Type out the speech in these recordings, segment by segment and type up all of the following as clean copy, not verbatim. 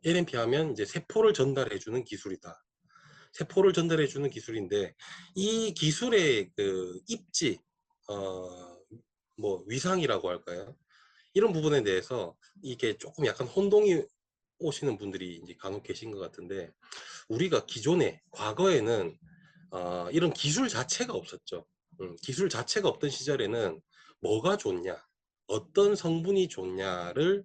LNP 하면 이제 세포를 전달해주는 기술이다. 세포를 전달해주는 기술인데 이 기술의 그 입지, 뭐 위상이라고 할까요? 이런 부분에 대해서 이게 조금 약간 혼동이 오시는 분들이 이제 간혹 계신 것 같은데 우리가 기존에 과거에는 이런 기술 자체가 없었죠. 기술 자체가 없던 시절에는 뭐가 좋냐, 어떤 성분이 좋냐를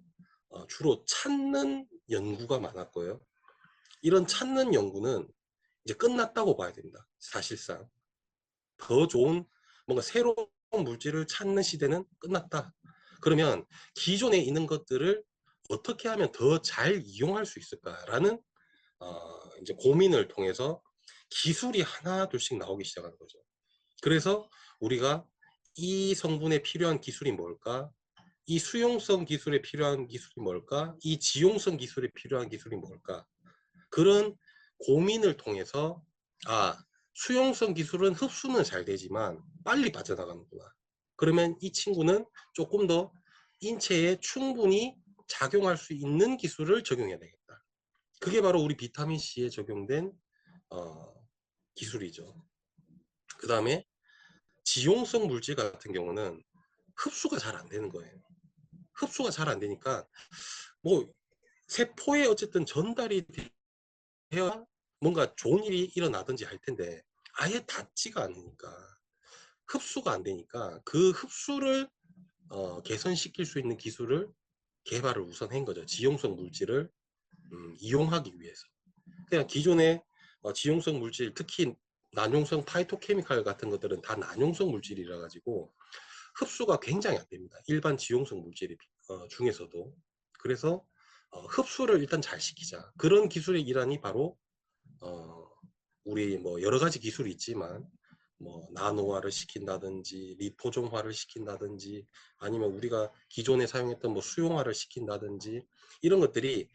주로 찾는 연구가 많았고요. 이런 찾는 연구는 이제 끝났다고 봐야 됩니다. 사실상 더 좋은 뭔가 새로운 물질을 찾는 시대는 끝났다. 그러면 기존에 있는 것들을 어떻게 하면 더 잘 이용할 수 있을까라는 이제 고민을 통해서 기술이 하나 둘씩 나오기 시작하는 거죠. 그래서 우리가 이 성분에 필요한 기술이 뭘까? 이 수용성 기술에 필요한 기술이 뭘까? 이 지용성 기술에 필요한 기술이 뭘까? 그런 고민을 통해서 수용성 기술은 흡수는 잘 되지만 빨리 빠져나가는구나. 그러면 이 친구는 조금 더 인체에 충분히 작용할 수 있는 기술을 적용해야 되겠다. 그게 바로 우리 비타민 C에 적용된 기술이죠. 그 다음에 지용성 물질 같은 경우는 흡수가 잘 안 되는 거예요. 흡수가 잘 안 되니까 뭐 세포에 어쨌든 전달이 되어야 뭔가 좋은 일이 일어나든지 할 텐데 아예 닿지가 않으니까 흡수가 안 되니까 그 흡수를 개선시킬 수 있는 기술을 개발을 우선 한 거죠. 지용성 물질을 이용하기 위해서. 그냥 기존의 지용성 물질, 특히 난용성 파이토케미칼 같은 것들은 다 난용성 물질이라 가지고 흡수가 굉장히 안 됩니다. 일반 지용성 물질 중에서도. 그래서 흡수를 일단 잘 시키자. 그런 기술의 일환이 바로 우리 뭐 여러 가지 기술이 있지만 뭐 나노화를 시킨다든지 리포좀화를 시킨다든지 아니면 우리가 기존에 사용했던 뭐 수용화를 시킨다든지 이런 것들이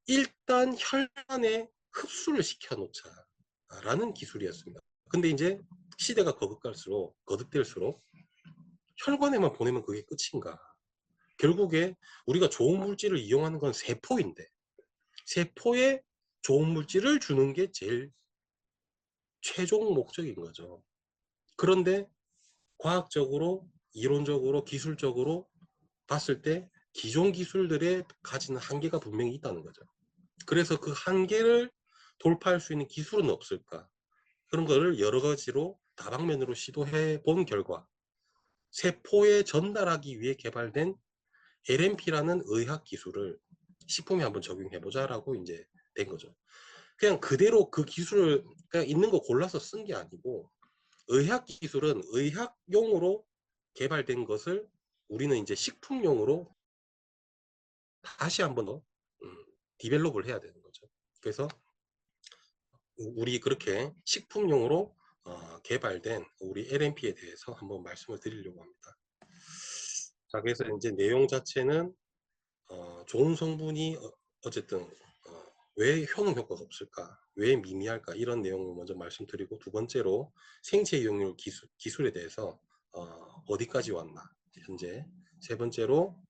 일단 혈관에 흡수를 시켜 놓자라는 기술이었습니다. 근데 이제 시대가 거듭될수록 혈관에만 보내면 그게 끝인가? 결국에 우리가 좋은 물질을 이용하는 건 세포인데 세포에 좋은 물질을 주는 게 제일 최종 목적인 거죠. 그런데 과학적으로, 이론적으로, 기술적으로 봤을 때 기존 기술들에 가지는 한계가 분명히 있다는 거죠. 그래서 그 한계를 돌파할 수 있는 기술은 없을까? 그런 거를 여러 가지로 다방면으로 시도해 본 결과 세포에 전달하기 위해 개발된 LNP라는 의학 기술을 식품에 한번 적용해 보자라고 이제 된 거죠. 그냥 그대로 그 기술을 그냥 있는 거 골라서 쓴 게 아니고 의학 기술은 의학용으로 개발된 것을 우리는 이제 식품용으로 다시 한번 더 디벨롭을 해야 되는 거죠. 그래서 우리 그렇게 식품용으로 개발된 우리 LNP에 대해서 한번 말씀을 드리려고 합니다. 자, 그래서 이제 내용 자체는 좋은 성분이 어쨌든 왜 효능 효과가 없을까? 왜 미미할까? 이런 내용을 먼저 말씀드리고 두 번째로 생체 이용률 기술에 대해서 어디까지 왔나? 현재 세 번째로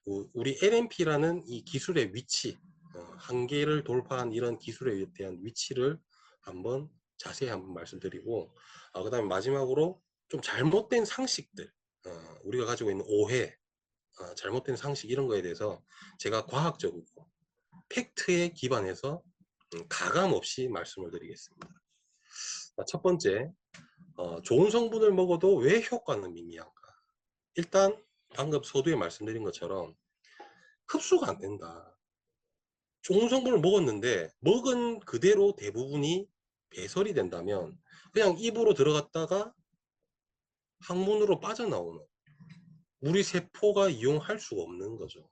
우리 LNP라는 이 기술의 위치, 한계를 돌파한 이런 기술에 대한 위치를 한번 자세히 한번 말씀드리고 그 다음에 마지막으로 좀 잘못된 상식들, 우리가 가지고 있는 오해, 잘못된 상식 이런 거에 대해서 제가 과학적으로 팩트에 기반해서 가감 없이 말씀을 드리겠습니다. 첫 번째, 좋은 성분을 먹어도 왜 효과는 미미한가? 일단 방금 서두에 말씀드린 것처럼 흡수가 안 된다. 좋은 성분을 먹었는데 먹은 그대로 대부분이 배설이 된다면 그냥 입으로 들어갔다가 항문으로 빠져나오는 우리 세포가 이용할 수가 없는 거죠.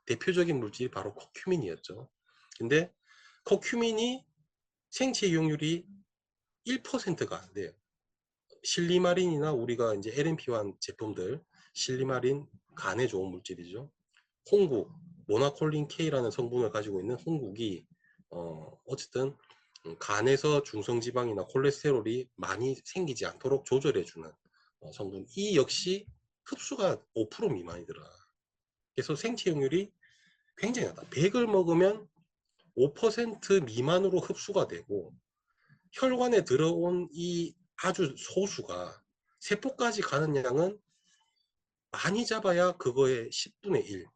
대표적인 물질이 바로 커큐민이었죠. 근데 커큐민이 생체 이용률이 1%가 안 돼요. 실리마린이나 우리가 이제 LNP환 제품들, 실리마린 간에 좋은 물질이죠. 홍국, 모나콜린 K라는 성분을 가지고 있는 홍국이 어쨌든 간에서 중성지방이나 콜레스테롤이 많이 생기지 않도록 조절해주는 성분. 이 역시 흡수가 5% 미만이더라. 그래서 생체 이용률이 굉장히 낮다. 100을 먹으면 5% 미만으로 흡수가 되고 혈관에 들어온 이 아주 소수가 세포까지 가는 양은 많이 잡아야 그거의 10분의 1.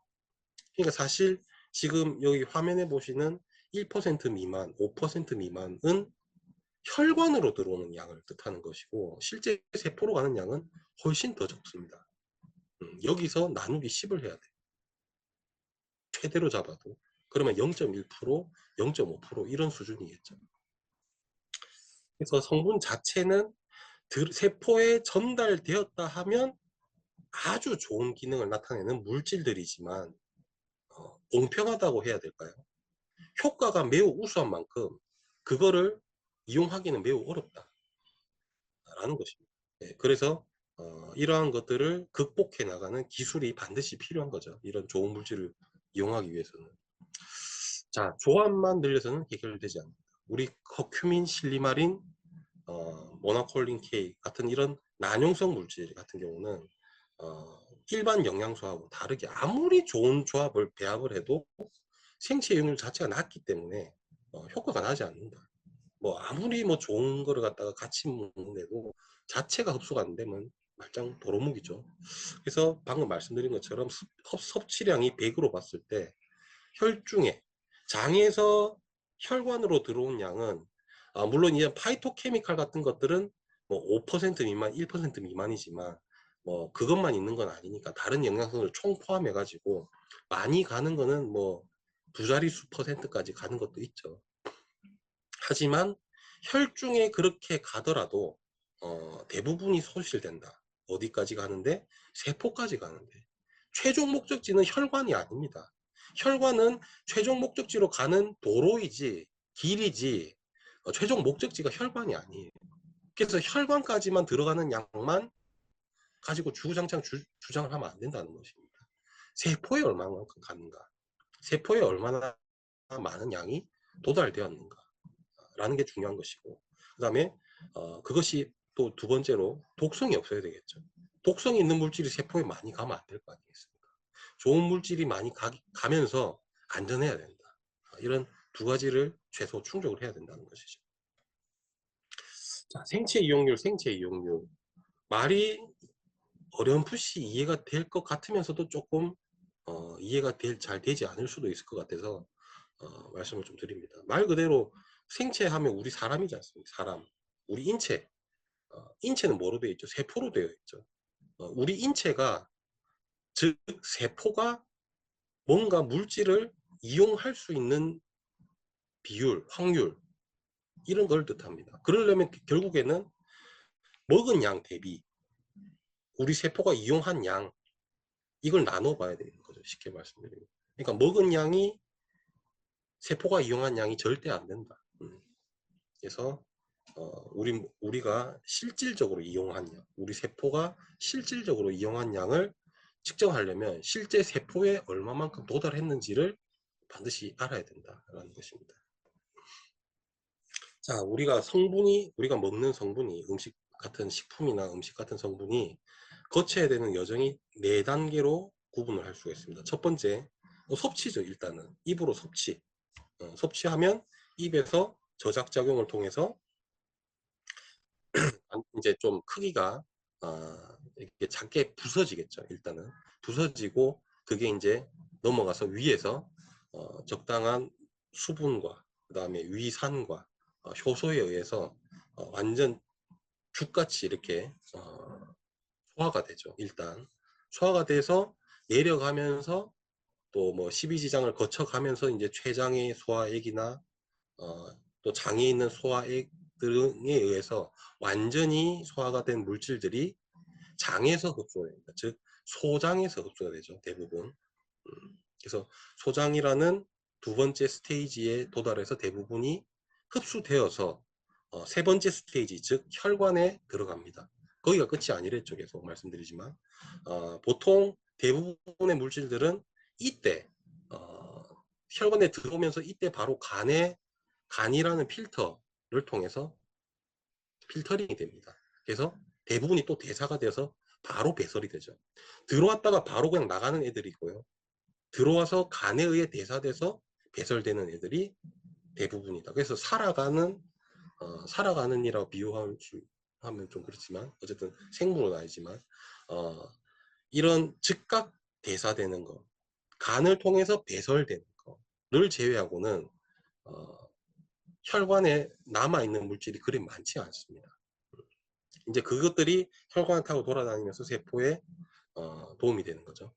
그러니까 사실 지금 여기 화면에 보시는 1% 미만, 5% 미만은 혈관으로 들어오는 양을 뜻하는 것이고 실제 세포로 가는 양은 훨씬 더 적습니다. 여기서 나누기 10을 해야 돼. 최대로 잡아도. 그러면 0.1%, 0.5% 이런 수준이겠죠. 그래서 성분 자체는 세포에 전달되었다 하면 아주 좋은 기능을 나타내는 물질들이지만 공평하다고 해야 될까요? 효과가 매우 우수한 만큼 그거를 이용하기는 매우 어렵다라는 것입니다. 네, 그래서 이러한 것들을 극복해 나가는 기술이 반드시 필요한 거죠. 이런 좋은 물질을 이용하기 위해서는. 자, 조합만 늘려서는 해결되지 않는다. 우리 커큐민, 실리마린, 모나콜린 K 같은 이런 난용성 물질 같은 경우는 일반 영양소하고 다르게 아무리 좋은 조합을 배합을 해도 생체 이용률 자체가 낮기 때문에 효과가 나지 않는다. 뭐 아무리 뭐 좋은 거를 갖다가 같이 먹는데도 자체가 흡수가 안 되면 말짱 도루묵이죠. 그래서 방금 말씀드린 것처럼 섭취량이 100으로 봤을 때 혈중에 장에서 혈관으로 들어온 양은 물론 이제 파이토케미칼 같은 것들은 뭐 5% 미만, 1% 미만이지만 뭐 그것만 있는 건 아니니까 다른 영양소를 총 포함해 가지고 많이 가는 거는 뭐 두 자릿수 %까지 가는 것도 있죠. 하지만 혈중에 그렇게 가더라도 대부분이 소실된다. 어디까지 가는데? 세포까지 가는데. 최종 목적지는 혈관이 아닙니다. 혈관은 최종 목적지로 가는 도로이지 길이지 최종 목적지가 혈관이 아니에요. 그래서 혈관까지만 들어가는 양만 가지고 주구장창 주장을 하면 안 된다는 것입니다. 세포에 얼마만큼 가는가? 세포에 얼마나 많은 양이 도달되었는가? 라는 게 중요한 것이고 그 다음에 그것이 또 두 번째로 독성이 없어야 되겠죠. 독성이 있는 물질이 세포에 많이 가면 안 될 거 아니겠습니까? 좋은 물질이 많이 가면서 안전해야 된다. 이런 두 가지를 최소 충족을 해야 된다는 것이죠. 자, 생체 이용률, 생체 이용률. 말이 어렴풋이 이해가 될 것 같으면서도 조금 이해가 잘 되지 않을 수도 있을 것 같아서 말씀을 좀 드립니다. 말 그대로 생체하면 우리 사람이지 않습니까? 사람. 우리 인체. 인체는 뭐로 되어 있죠? 세포로 되어 있죠. 우리 인체가, 즉, 세포가 뭔가 물질을 이용할 수 있는 비율, 확률, 이런 걸 뜻합니다. 그러려면 결국에는 먹은 양 대비 우리 세포가 이용한 양, 이걸 나눠봐야 되는 거죠. 쉽게 말씀드리면. 그러니까 먹은 양이 세포가 이용한 양이 절대 안 된다. 그래서 우리가 실질적으로 이용한 양, 우리 세포가 실질적으로 이용한 양을 측정하려면 실제 세포에 얼마만큼 도달했는지를 반드시 알아야 된다라는 것입니다. 자, 우리가 먹는 성분이 음식 같은 식품이나 음식 같은 성분이 거쳐야 되는 여정이 4단계로 구분을 할 수가 있습니다. 첫 번째, 섭취죠. 일단은 입으로 섭취. 섭취하면 입에서 저작작용을 통해서 이제 좀 크기가 이렇게 작게 부서지겠죠. 일단은 부서지고 그게 이제 넘어가서 위에서 적당한 수분과 그 다음에 위산과 효소에 의해서 완전 죽같이 이렇게 소화가 되죠. 일단 소화가 돼서 내려가면서 또 뭐 십이지장을 거쳐가면서 이제 췌장의 소화액이나 또 장에 있는 소화액 등에 의해서 완전히 소화가 된 물질들이 장에서 흡수가 됩니다. 즉 소장에서 흡수가 되죠. 대부분. 그래서 소장이라는 두 번째 스테이지에 도달해서 대부분이 흡수되어서 세 번째 스테이지, 즉 혈관에 들어갑니다. 거기가 끝이 아니랬죠. 계속 말씀드리지만 보통 대부분의 물질들은 이때 혈관에 들어오면서 이때 바로 간이라는 필터를 통해서 필터링이 됩니다. 그래서 대부분이 또 대사가 돼서 바로 배설이 되죠. 들어왔다가 바로 그냥 나가는 애들이 있고요. 들어와서 간에 의해 대사돼서 배설되는 애들이 대부분이다. 그래서 살아가는 이라고 비유하면 좀 그렇지만 어쨌든 생물은 아니지만 이런 즉각 대사되는 거, 간을 통해서 배설되는 거를 제외하고는 혈관에 남아있는 물질이 그리 많지 않습니다. 이제 그것들이 혈관을 타고 돌아다니면서 세포에 도움이 되는 거죠.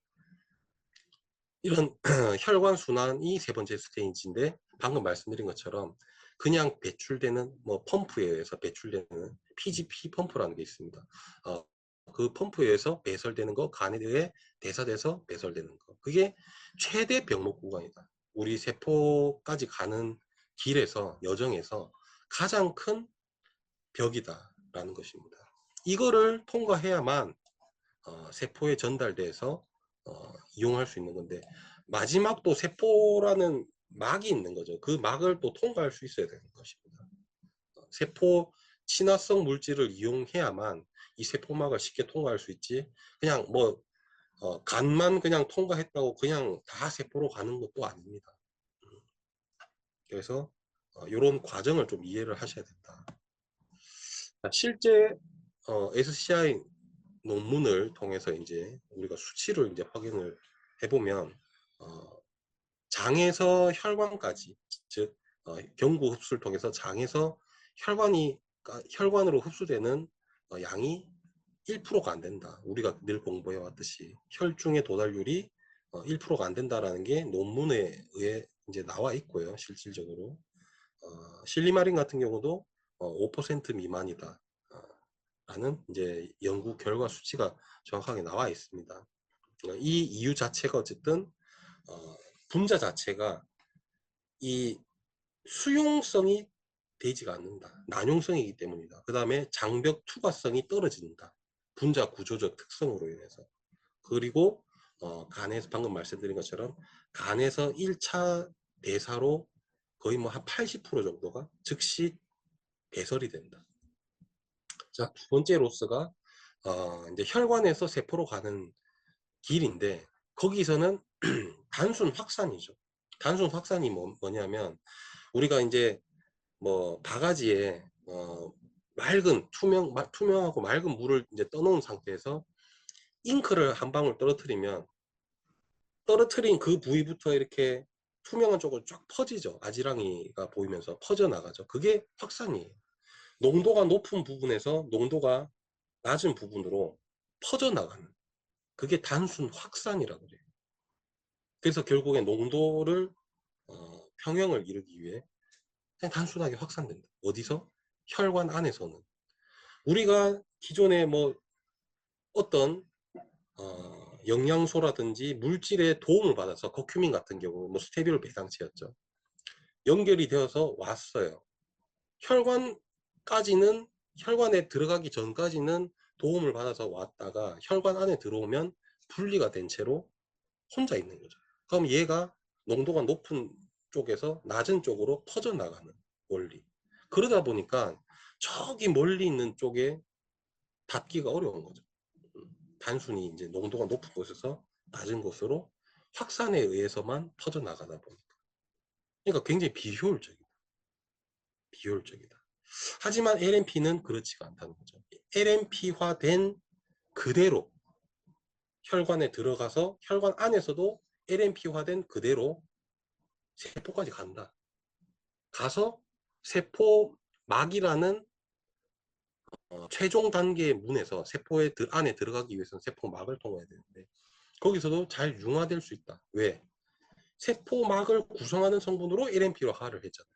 이런 혈관 순환이 세 번째 스테이지인데 방금 말씀드린 것처럼 그냥 배출되는 뭐 펌프에 의해서 배출되는 PGP 펌프라는 게 있습니다. 그 펌프에 의해서 배설되는 거, 간에 의해 대사돼서 배설되는 거. 그게 최대 병목 구간이다. 우리 세포까지 가는 길에서 여정에서 가장 큰 벽이다라는 것입니다. 이거를 통과해야만 세포에 전달돼서 이용할 수 있는 건데 마지막 또 세포라는 막이 있는 거죠. 그 막을 또 통과할 수 있어야 되는 것입니다. 세포 친화성 물질을 이용해야만 이 세포막을 쉽게 통과할 수 있지 그냥 뭐 간만 그냥 통과했다고 그냥 다 세포로 가는 것도 아닙니다. 그래서 이런 과정을 좀 이해를 하셔야 된다. 실제 SCI 논문을 통해서 이제 우리가 수치를 이제 확인을 해보면 장에서 혈관까지 즉 경구 흡수를 통해서 장에서 혈관으로 흡수되는 양이 1%가 안 된다. 우리가 늘 공부해 왔듯이 혈중의 도달률이 1%가 안 된다라는 게 논문에 의해 이제 나와 있고요. 실질적으로 실리마린 같은 경우도 5% 미만이다. 라는 이제 연구 결과 수치가 정확하게 나와 있습니다. 이 이유 자체가 어쨌든 분자 자체가 이 수용성이 되지가 않는다. 난용성이기 때문이다. 그 다음에 장벽 투과성이 떨어진다. 분자 구조적 특성으로 인해서. 그리고 간에서 방금 말씀드린 것처럼 간에서 1차 대사로 거의 뭐 한 80% 정도가 즉시 배설이 된다. 자, 두 번째 로스가 이제 혈관에서 세포로 가는 길인데 거기서는 단순 확산이죠. 단순 확산이 뭐냐면 우리가 이제 뭐 바가지에 맑은 투명하고 맑은 물을 이제 떠놓은 상태에서 잉크를 한 방울 떨어뜨리면 떨어뜨린 그 부위부터 이렇게 투명한 쪽으로 쫙 퍼지죠. 아지랑이가 보이면서 퍼져나가죠. 그게 확산이에요. 농도가 높은 부분에서 농도가 낮은 부분으로 퍼져나가는 그게 단순 확산이라고 그래요. 그래서 결국에 농도를 평형을 이루기 위해 그냥 단순하게 확산된다. 어디서? 혈관 안에서는. 우리가 기존에 뭐 어떤 영양소라든지 물질의 도움을 받아서 커큐민 같은 경우 뭐 스테비올 배상체였죠. 연결이 되어서 왔어요. 혈관까지는 혈관에 들어가기 전까지는 도움을 받아서 왔다가 혈관 안에 들어오면 분리가 된 채로 혼자 있는 거죠. 그럼 얘가 농도가 높은 쪽에서 낮은 쪽으로 퍼져나가는 원리. 그러다 보니까 저기 멀리 있는 쪽에 닿기가 어려운 거죠. 단순히 이제 농도가 높은 곳에서 낮은 곳으로 확산에 의해서만 퍼져나가다 보니까. 그러니까 굉장히 비효율적이다. 비효율적이다. 하지만 LNP는 그렇지가 않다는 거죠. LNP화된 그대로 혈관에 들어가서 혈관 안에서도 LNP화된 그대로 세포까지 간다. 가서 세포막이라는 최종 단계의 문에서 세포의 안에 들어가기 위해서는 세포막을 통해야 되는데 거기서도 잘 융화될 수 있다. 왜? 세포막을 구성하는 성분으로 LNP화를 했잖아요.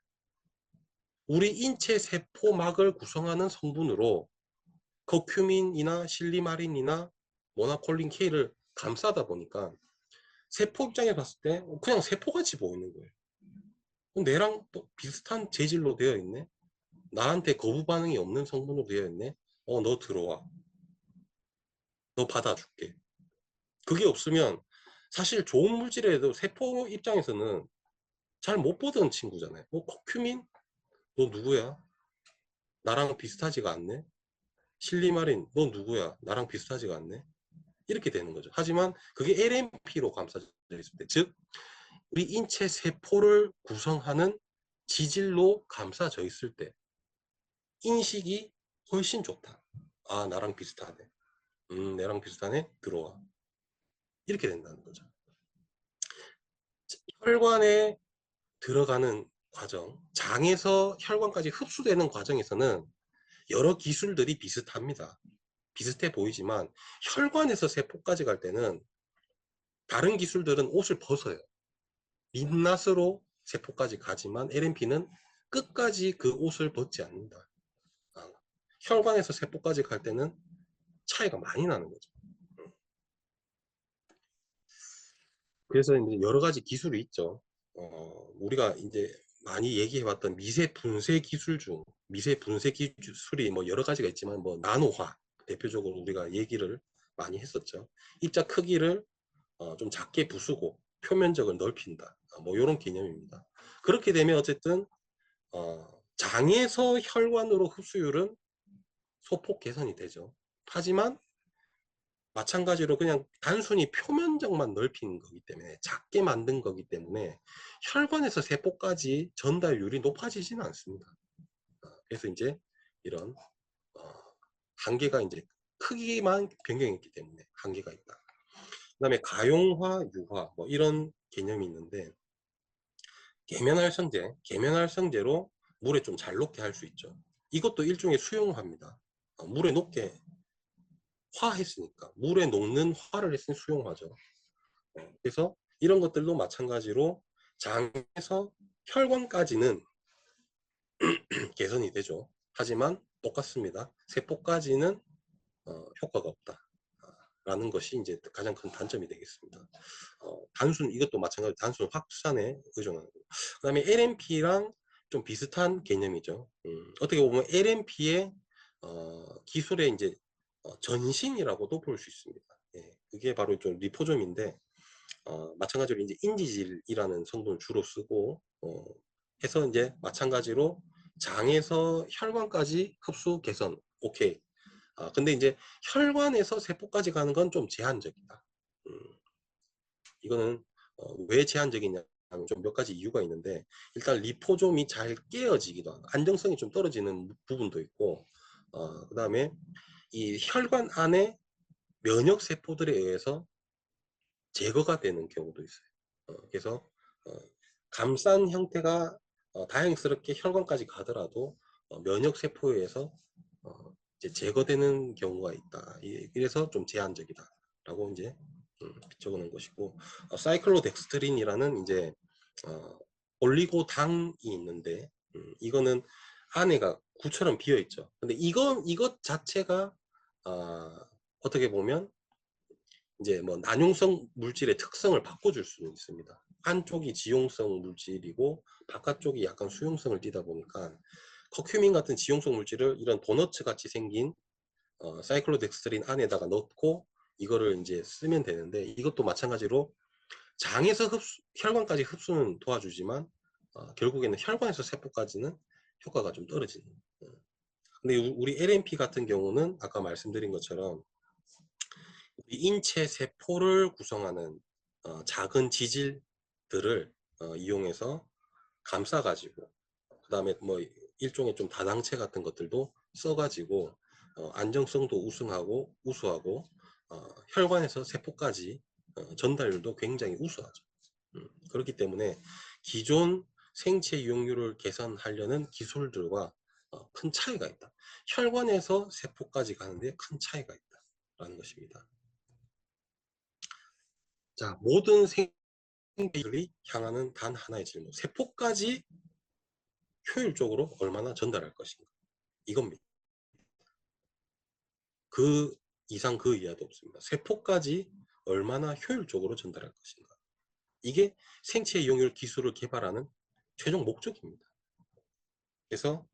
우리 인체 세포막을 구성하는 성분으로 커큐민이나 실리마린이나 모나콜린 K를 감싸다 보니까 세포 입장에 봤을 때 그냥 세포같이 보이는 거예요. 내랑 또 비슷한 재질로 되어 있네. 나한테 거부 반응이 없는 성분으로 되어 있네. 너 들어와. 너 받아줄게. 그게 없으면 사실 좋은 물질에도 세포 입장에서는 잘 못 보던 친구잖아요. 커큐민? 너 누구야? 나랑 비슷하지가 않네. 실리마린, 너 누구야? 나랑 비슷하지가 않네. 이렇게 되는 거죠. 하지만 그게 LNP로 감싸져 있을 때, 즉 우리 인체 세포를 구성하는 지질로 감싸져 있을 때 인식이 훨씬 좋다. 아, 나랑 비슷하네. 내랑 비슷하네. 들어와. 이렇게 된다는 거죠. 혈관에 들어가는 과정, 장에서 혈관까지 흡수되는 과정에서는 여러 기술들이 비슷합니다. 비슷해 보이지만 혈관에서 세포까지 갈 때는 다른 기술들은 옷을 벗어요. 민낯으로 세포까지 가지만 LNP는 끝까지 그 옷을 벗지 않는다. 혈관에서 세포까지 갈 때는 차이가 많이 나는 거죠. 그래서 이제 여러 가지 기술이 있죠. 우리가 이제 많이 얘기해왔던 미세 분쇄 기술 중 미세 분쇄 기술이 뭐 여러 가지가 있지만 뭐 나노화 대표적으로 우리가 얘기를 많이 했었죠. 입자 크기를 좀 작게 부수고 표면적을 넓힌다. 뭐 이런 개념입니다. 그렇게 되면 어쨌든 장에서 혈관으로 흡수율은 소폭 개선이 되죠. 하지만 마찬가지로 그냥 단순히 표면적만 넓힌 거기 때문에 작게 만든 거기 때문에 혈관에서 세포까지 전달률이 높아지지는 않습니다. 그래서 이제 이런 한계가 이제 크기만 변경했기 때문에 한계가 있다. 그 다음에 가용화, 유화 뭐 이런 개념이 있는데 계면활성제로 물에 좀 잘 녹게 할 수 있죠. 이것도 일종의 수용화입니다. 물에 녹게 화했으니까 물에 녹는 화를 했으니 수용화죠. 그래서 이런 것들도 마찬가지로 장에서 혈관까지는 개선이 되죠. 하지만 똑같습니다. 세포까지는 효과가 없다. 라는 것이 이제 가장 큰 단점이 되겠습니다. 이것도 마찬가지로 단순 확산에 의존하는 거. 그 다음에 LNP랑 좀 비슷한 개념이죠. 어떻게 보면 LNP의 기술의 이제 전신이라고도 볼 수 있습니다. 예, 그게 바로 좀 리포좀인데, 마찬가지로 이제 인지질이라는 성분을 주로 쓰고, 해서 이제 마찬가지로 장에서 혈관까지 흡수 개선, 오케이. 근데 이제 혈관에서 세포까지 가는 건 좀 제한적이다. 이거는 왜 제한적이냐 하면 좀 몇 가지 이유가 있는데, 일단 리포좀이 잘 깨어지기도 하고 안정성이 좀 떨어지는 부분도 있고, 그 다음에 이 혈관 안에 면역 세포들에 의해서 제거가 되는 경우도 있어요. 그래서 감싼 형태가 다행스럽게 혈관까지 가더라도 면역 세포에 의해서 이제 제거되는 경우가 있다. 이래서 좀 제한적이다라고 이제 적어놓은 것이고, 사이클로덱스트린이라는 이제 올리고당이 있는데, 이거는 안에가 구처럼 비어 있죠. 근데 이것 자체가 어떻게 보면 이제 뭐 난용성 물질의 특성을 바꿔줄 수는 있습니다. 한쪽이 지용성 물질이고 바깥쪽이 약간 수용성을 띠다 보니까 커큐민 같은 지용성 물질을 이런 도너츠 같이 생긴 사이클로덱스트린 안에다가 넣고 이거를 이제 쓰면 되는데, 이것도 마찬가지로 장에서 혈관까지 흡수는 도와주지만 결국에는 혈관에서 세포까지는 효과가 좀 떨어지는. 근데 우리 LNP 같은 경우는 아까 말씀드린 것처럼 인체 세포를 구성하는 작은 지질들을 이용해서 감싸가지고, 그 다음에 뭐 일종의 좀 다당체 같은 것들도 써가지고 안정성도 우수하고 혈관에서 세포까지 전달률도 굉장히 우수하죠. 그렇기 때문에 기존 생체 이용률을 개선하려는 기술들과 큰 차이가 있다. 혈관에서 세포까지 가는데 큰 차이가 있다라는 것입니다. 자, 모든 생기술이 향하는 단 하나의 질문. 세포까지 효율적으로 얼마나 전달할 것인가. 이겁니다. 그 이상 그 이하도 없습니다. 세포까지 얼마나 효율적으로 전달할 것인가. 이게 생체 이용률 기술을 개발하는 최종 목적입니다. 그래서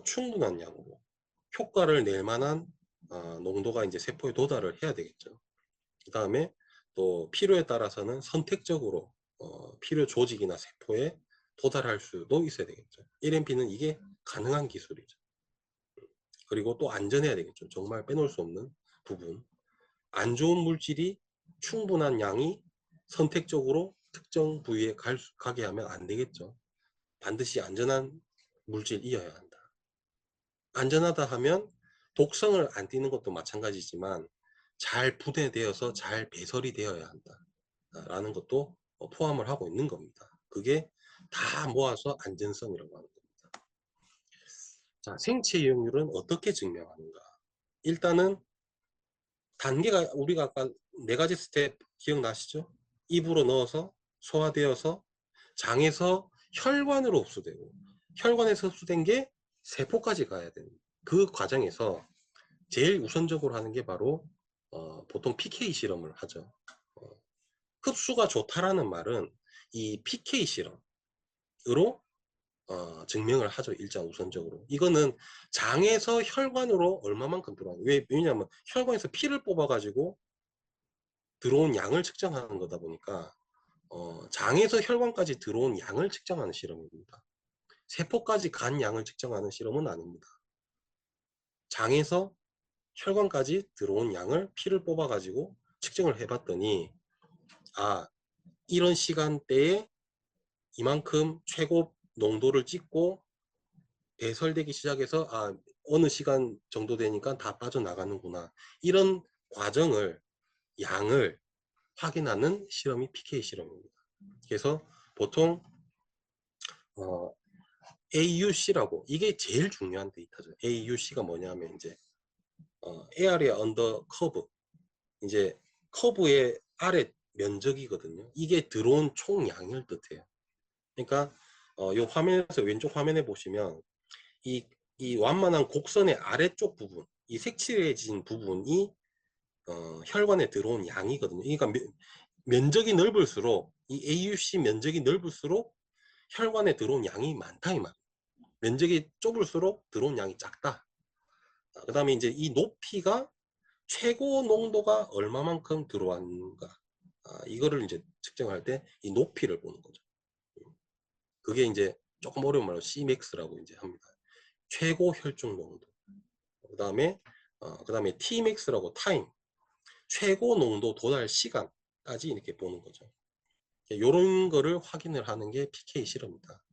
충분한 양으로 효과를 낼 만한 농도가 이제 세포에 도달을 해야 되겠죠. 그 다음에 또 필요에 따라서는 선택적으로 필요 조직이나 세포에 도달할 수도 있어야 되겠죠. LNP는 이게 가능한 기술이죠. 그리고 또 안전해야 되겠죠. 정말 빼놓을 수 없는 부분. 안 좋은 물질이 충분한 양이 선택적으로 특정 부위에 가게 하면 안 되겠죠. 반드시 안전한 물질이어야 한다. 안전하다 하면 독성을 안 띠는 것도 마찬가지지만 잘 분해되어서 잘 배설이 되어야 한다 라는 것도 포함을 하고 있는 겁니다. 그게 다 모아서 안전성이라고 하는 겁니다. 자, 생체 이용률은 어떻게 증명하는가? 일단은 단계가 우리가 아까 4가지 스텝 기억나시죠? 입으로 넣어서 소화되어서 장에서 혈관으로 흡수되고 혈관에서 흡수된 게 세포까지 가야 되는 그 과정에서 제일 우선적으로 하는 게 바로 보통 PK 실험을 하죠. 어, 흡수가 좋다라는 말은 이 PK 실험으로 증명을 하죠. 일단 우선적으로. 이거는 장에서 혈관으로 얼마만큼 들어가요. 왜냐하면 혈관에서 피를 뽑아가지고 들어온 양을 측정하는 거다 보니까 장에서 혈관까지 들어온 양을 측정하는 실험입니다. 세포까지 간 양을 측정하는 실험은 아닙니다. 장에서 혈관까지 들어온 양을 피를 뽑아가지고 측정을 해봤더니 이런 시간대에 이만큼 최고 농도를 찍고 배설되기 시작해서 어느 시간 정도 되니까 다 빠져나가는구나. 이런 과정을 양을 확인하는 실험이 PK 실험입니다. 그래서 보통 AUC라고 이게 제일 중요한 데이터죠. AUC가 뭐냐면 이제 Area Under Curve 이제 커브의 아래 면적이거든요. 이게 들어온 총량을 뜻해요. 그러니까 이 화면에서 왼쪽 화면에 보시면 이 완만한 곡선의 아래쪽 부분, 이 색칠해진 부분이 혈관에 들어온 양이거든요. 그러니까 면적이 넓을수록 이 AUC 면적이 넓을수록 혈관에 들어온 양이 많다 이 말. 면적이 좁을수록 들어온 양이 작다. 그 다음에 이제 이 높이가 최고 농도가 얼마만큼 들어왔는가 이거를 이제 측정할 때 이 높이를 보는 거죠. 그게 이제 조금 어려운 말로 Cmax라고 이제 합니다. 최고 혈중 농도. 그다음에 Tmax라고 타임. 최고 농도 도달 시간까지 이렇게 보는 거죠. 이런 거를 확인을 하는 게 PK 실험이다.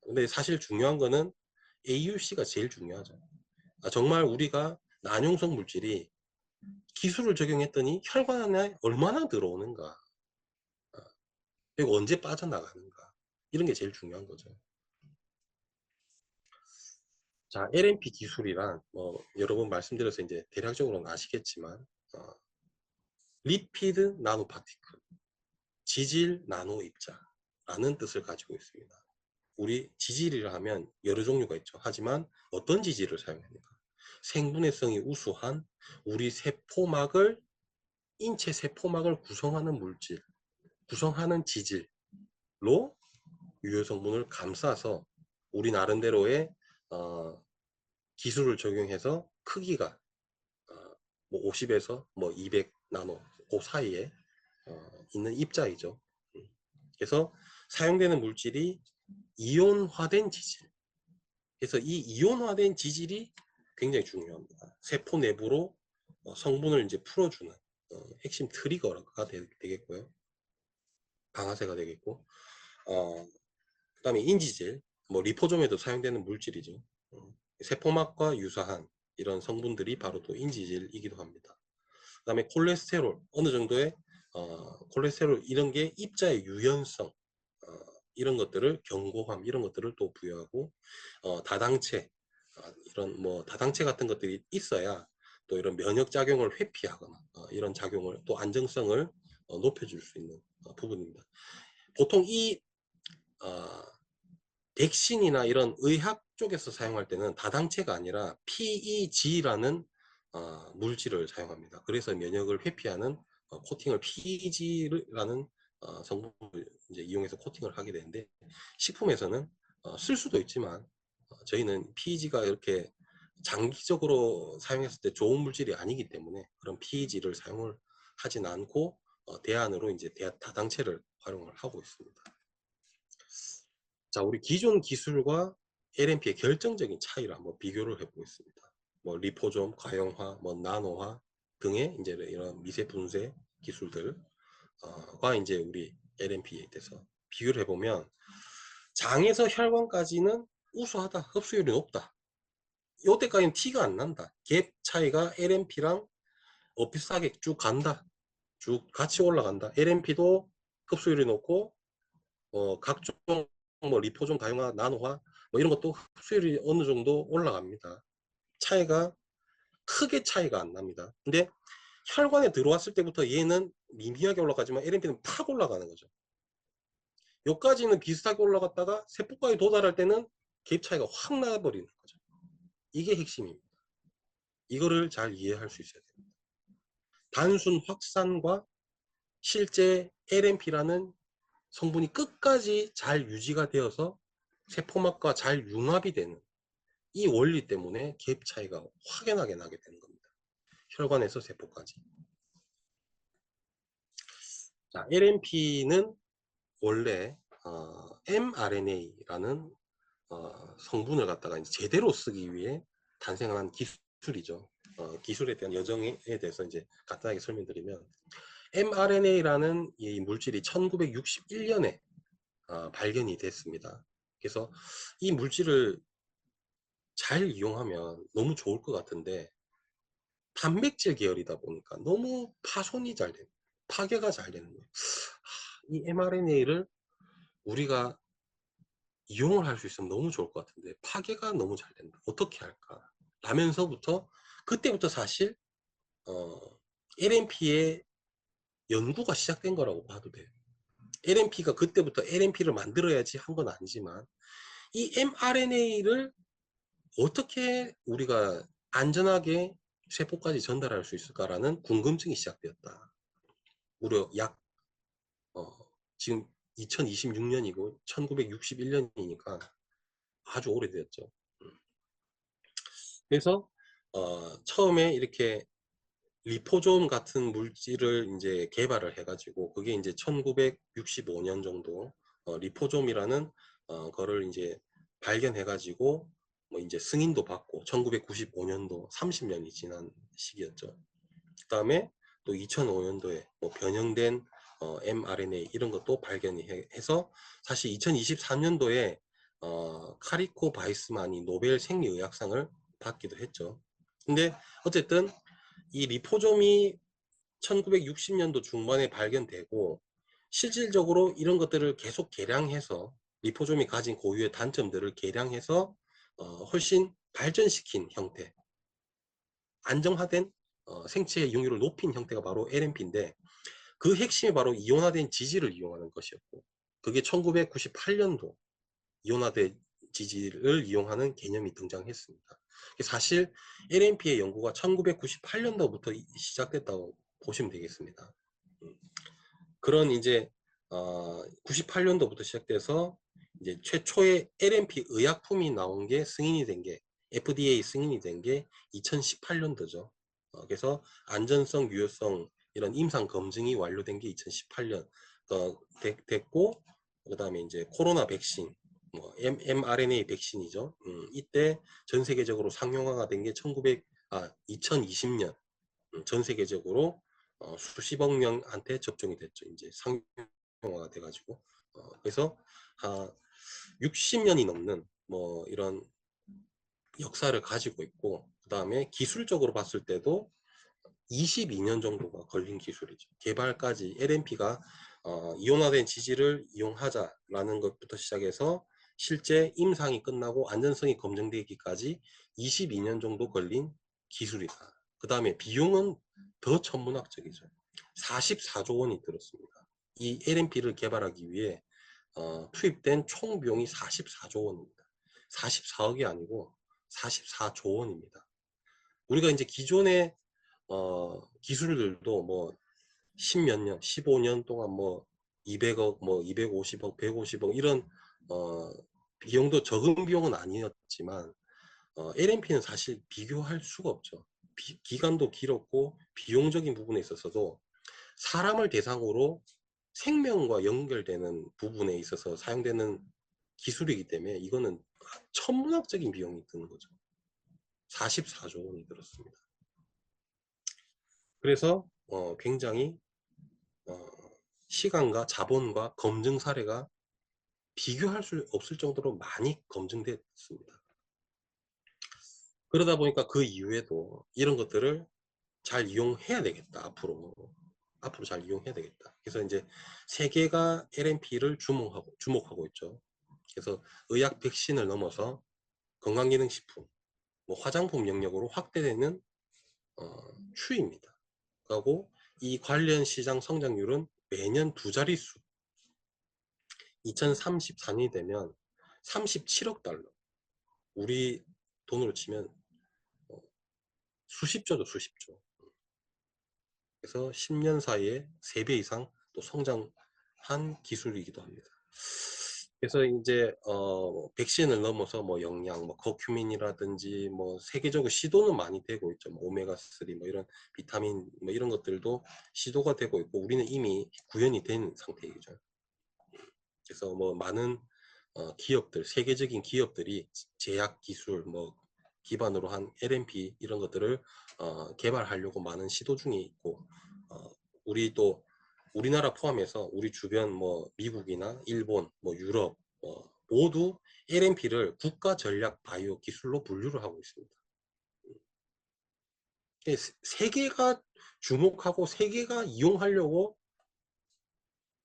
근데 사실 중요한 거는 AUC가 제일 중요하죠. 정말 우리가 난용성 물질이 기술을 적용했더니 혈관 안에 얼마나 들어오는가 그리고 언제 빠져나가는가 이런 게 제일 중요한 거죠. 자, LNP 기술이란 여러 번 말씀드려서 이제 대략적으로는 아시겠지만 리피드 나노 파티클 지질 나노 입자라는 뜻을 가지고 있습니다. 우리 지질이라 하면 여러 종류가 있죠. 하지만 어떤 지질을 사용합니까? 생분해성이 우수한 우리 세포막을 인체 세포막을 구성하는 물질 구성하는 지질로 유효 성분을 감싸서 우리 나름대로의 기술을 적용해서 크기가 뭐 50에서 뭐 200 나노 그 사이에 있는 입자이죠. 그래서 사용되는 물질이 이온화된 지질. 그래서 이 이온화된 지질이 굉장히 중요합니다. 세포 내부로 성분을 이제 풀어주는 핵심 트리거가 되겠고요. 방아쇠가 되겠고, 그 다음에 인지질, 뭐 리포좀에도 사용되는 물질이죠. 세포막과 유사한 이런 성분들이 바로 또 인지질이기도 합니다. 그 다음에 콜레스테롤, 어느 정도의 콜레스테롤 이런 게 입자의 유연성 이런 것들을 경고함 이런 것들을 또 부여하고 다당체 이런 뭐 다당체 같은 것들이 있어야 또 이런 면역 작용을 회피하거나 이런 작용을 또 안정성을 높여줄 수 있는 부분입니다. 보통 이 백신이나 이런 의학 쪽에서 사용할 때는 다당체가 아니라 PEG라는 물질을 사용합니다. 그래서 면역을 회피하는 코팅을 PEG라는 성분을 이제 이용해서 코팅을 하게 되는데 식품에서는 쓸 수도 있지만 저희는 PEG가 이렇게 장기적으로 사용했을 때 좋은 물질이 아니기 때문에 그런 PEG를 사용을 하진 않고 대안으로 이제 다당체를 활용을 하고 있습니다. 자, 우리 기존 기술과 LNP의 결정적인 차이를 한번 비교를 해보겠습니다. 뭐 리포좀, 과형화, 뭐 나노화 등의 이제 이런 미세 분쇄 기술들. 과 이제 우리 LNP에 대해서 비교를 해보면 장에서 혈관까지는 우수하다. 흡수율이 높다. 요때까지는 티가 안 난다. 갭 차이가 LNP랑 비슷하게 쭉 간다. 쭉 같이 올라간다. LNP도 흡수율이 높고 각종 뭐 리포존, 다용화, 나노화 뭐 이런 것도 흡수율이 어느 정도 올라갑니다. 차이가 크게 차이가 안 납니다. 근데 혈관에 들어왔을 때부터 얘는 미미하게 올라가지만 LNP는 팍 올라가는 거죠. 여기까지는 비슷하게 올라갔다가 세포까지 도달할 때는 갭 차이가 확 나버리는 거죠. 이게 핵심입니다. 이거를 잘 이해할 수 있어야 됩니다. 단순 확산과 실제 LNP라는 성분이 끝까지 잘 유지가 되어서 세포막과 잘 융합이 되는 이 원리 때문에 갭 차이가 확연하게 나게 되는 겁니다. 혈관에서 세포까지. 자, LNP는 원래 mRNA라는 성분을 갖다가 이제 제대로 쓰기 위해 탄생한 기술이죠. 기술에 대한 여정에 대해서 이제 간단하게 설명드리면 mRNA라는 이 물질이 1961년에 발견이 됐습니다. 그래서 이 물질을 잘 이용하면 너무 좋을 것 같은데 단백질 계열이다 보니까 너무 파손이 잘 되는, 파괴가 잘 되는 거예요. 이 mRNA를 우리가 이용을 할 수 있으면 너무 좋을 것 같은데 파괴가 너무 잘 된다. 어떻게 할까? 라면서부터 그때부터 사실 LNP의 연구가 시작된 거라고 봐도 돼요. LNP가 그때부터 LNP를 만들어야지 한 건 아니지만 이 mRNA를 어떻게 우리가 안전하게 세포까지 전달할 수 있을까라는 궁금증이 시작되었다. 무려 약 지금 2026년이고 1961년이니까 아주 오래되었죠. 그래서 처음에 이렇게 리포존 같은 물질을 이제 개발을 해가지고 그게 이제 1965년 정도 리포좀이라는 거를 이제 발견해가지고 뭐 이제 승인도 받고 1995년도 30년이 지난 시기였죠. 그 다음에 또 2005년도에 뭐 변형된 mRNA 이런 것도 발견이 해서 사실 2023년도에 카리코 바이스만이 노벨 생리의학상을 받기도 했죠. 근데 어쨌든 이 리포좀이 1960년도 중반에 발견되고 실질적으로 이런 것들을 계속 개량해서 리포좀이 가진 고유의 단점들을 개량해서 훨씬 발전시킨 형태, 안정화된 생체의 용유를 높인 형태가 바로 LNP인데 그 핵심이 바로 이온화된 지질을 이용하는 것이었고 그게 1998년도 이온화된 지질을 이용하는 개념이 등장했습니다. 사실 LNP의 연구가 1998년도부터 시작됐다고 보시면 되겠습니다. 그런 이제 98년도부터 시작돼서 이제 최초의 LNP 의약품이 나온 게 승인이 된 게 FDA 승인이 된 게 2018년도죠. 그래서 안전성, 유효성 이런 임상 검증이 완료된 게 2018년 됐고 그 다음에 이제 코로나 백신 뭐 mRNA 백신이죠. 이때 전 세계적으로 상용화가 된 게 2020년 전 세계적으로 수십억 명한테 접종이 됐죠. 이제 상용화가 돼가지고 그래서 60년이 넘는 뭐 이런 역사를 가지고 있고 그 다음에 기술적으로 봤을 때도 22년 정도가 걸린 기술이죠. 개발까지 LNP가 이온화된 지질을 이용하자라는 것부터 시작해서 실제 임상이 끝나고 안전성이 검증되기까지 22년 정도 걸린 기술이다. 그 다음에 비용은 더 천문학적이죠. 44조 원이 들었습니다. 이 LNP를 개발하기 위해 투입된 총 비용이 44조 원입니다. 44억이 아니고 44조 원입니다. 우리가 이제 기존의 기술들도 뭐 10몇 년, 15년 동안 뭐 200억, 뭐 250억, 150억 이런 비용도 적은 비용은 아니었지만 LNP는 사실 비교할 수가 없죠. 기간도 길었고 비용적인 부분에 있어서도 사람을 대상으로 생명과 연결되는 부분에 있어서 사용되는 기술이기 때문에 이거는 천문학적인 비용이 드는 거죠. 44조 원이 들었습니다. 그래서 굉장히 시간과 자본과 검증 사례가 비교할 수 없을 정도로 많이 검증됐습니다. 그러다 보니까 그 이후에도 이런 것들을 잘 이용해야 되겠다. 앞으로 잘 이용해야 되겠다. 그래서 이제 세계가 LNP를 주목하고 있죠. 그래서 의학 백신을 넘어서 건강기능식품, 뭐 화장품 영역으로 확대되는 추이입니다. 그리고 이 관련 시장 성장률은 매년 두 자릿수, 2034년이 되면 37억 달러, 우리 돈으로 치면 수십조죠, 수십조. 그래서 10년 사이에 3배 이상 또 성장한 기술이기도 합니다. 그래서 이제 백신을 넘어서 뭐 영양, 뭐 커큐민이라든지 뭐 세계적으로 시도는 많이 되고 있죠. 뭐 오메가3 뭐 이런 비타민 뭐 이런 것들도 시도가 되고 있고 우리는 이미 구현이 된 상태이죠. 그래서 뭐 많은 기업들, 세계적인 기업들이 제약 기술 뭐 기반으로 한 LNP 이런 것들을 개발하려고 많은 시도 중에 있고, 우리 또 우리나라 포함해서 우리 주변 뭐 미국이나 일본, 뭐 유럽 모두 LNP를 국가 전략 바이오 기술로 분류를 하고 있습니다. 세계가 주목하고 세계가 이용하려고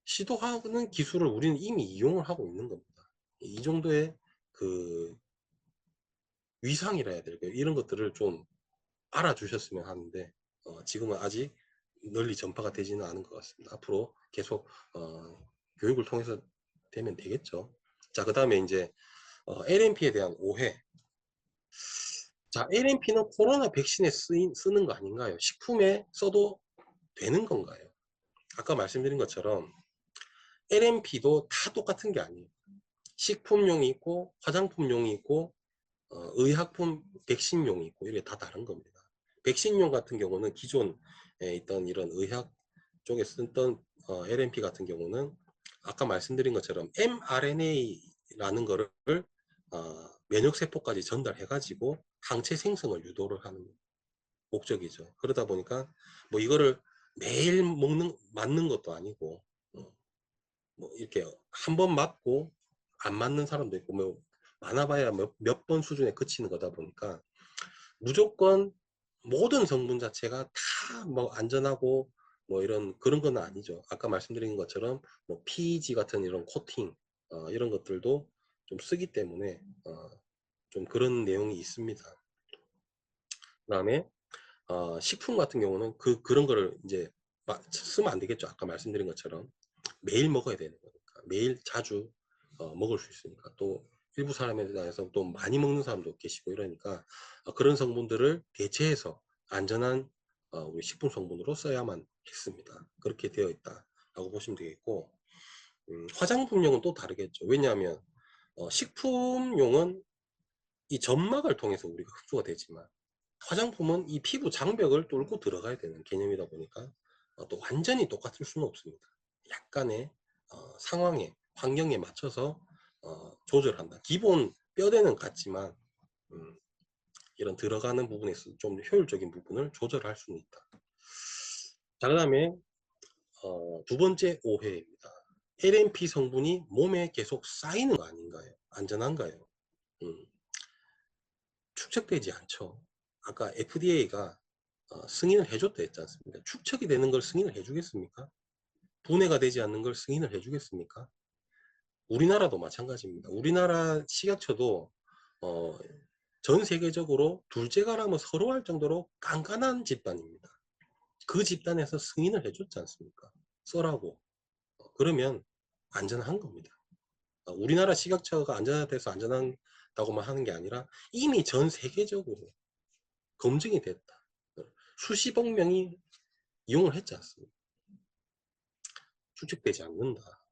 시도하는 기술을 우리는 이미 이용을 하고 있는 겁니다. 이 정도의 그 위상이라 해야 될까요? 이런 것들을 좀 알아주셨으면 하는데 지금은 아직 널리 전파가 되지는 않은 것 같습니다. 앞으로 계속 교육을 통해서 되면 되겠죠. 자, 그 다음에 이제 LNP에 대한 오해. 자, LNP는 코로나 백신에 쓰는 거 아닌가요? 식품에 써도 되는 건가요? 아까 말씀드린 것처럼 LNP도 다 똑같은 게 아니에요. 식품용이 있고 화장품용이 있고 의약품 백신용이 있고 이게 다 다른 겁니다. 백신용 같은 경우는 기존에 있던 이런 의학 쪽에 쓰던 LNP 같은 경우는 아까 말씀드린 것처럼 mRNA라는 거를 면역세포까지 전달해 가지고 항체 생성을 유도를 하는 목적이죠. 그러다 보니까 뭐 이거를 매일 맞는 것도 아니고 뭐 이렇게 한 번 맞고 안 맞는 사람도 있고 뭐 많아봐야 몇 번 수준에 그치는 거다 보니까 무조건 모든 성분 자체가 다 뭐 안전하고 뭐 이런 그런 건 아니죠. 아까 말씀드린 것처럼 뭐 PEG 같은 이런 코팅 이런 것들도 좀 쓰기 때문에 좀 그런 내용이 있습니다. 그다음에 식품 같은 경우는 그런 거를 이제 쓰면 안 되겠죠. 아까 말씀드린 것처럼 매일 먹어야 되는 거니까 매일 자주 먹을 수 있으니까 또 일부 사람에 대해서 또 많이 먹는 사람도 계시고 이러니까 그런 성분들을 대체해서 안전한 우리 식품 성분으로 써야만 했습니다. 그렇게 되어 있다라고 보시면 되겠고 화장품용은 또 다르겠죠. 왜냐하면 식품용은 이 점막을 통해서 우리가 흡수가 되지만 화장품은 이 피부 장벽을 뚫고 들어가야 되는 개념이다 보니까 또 완전히 똑같을 수는 없습니다. 약간의 상황에 환경에 맞춰서 조절한다. 기본 뼈대는 같지만 이런 들어가는 부분에서 좀 효율적인 부분을 조절할 수는 있다. 자, 그 다음에 두 번째 오해입니다. LNP 성분이 몸에 계속 쌓이는 거 아닌가요? 안전한가요? 음, 축적되지 않죠. 아까 FDA가 승인을 해줬다 했지 않습니까? 축적이 되는 걸 승인을 해주겠습니까? 분해가 되지 않는 걸 승인을 해주겠습니까? 우리나라도 마찬가지입니다. 우리나라 식약처도 어, 전 세계적으로 둘째가라면 서로 할 정도로 깐깐한 집단입니다. 그 집단에서 승인을 해줬지 않습니까? 써라고. 그러면 안전한 겁니다. 우리나라 식약처가 안전하다고 안전하다고만 하는 게 아니라 이미 전 세계적으로 검증이 됐다. 수십억 명이 이용을 했지 않습니까? 추측되지 않는다.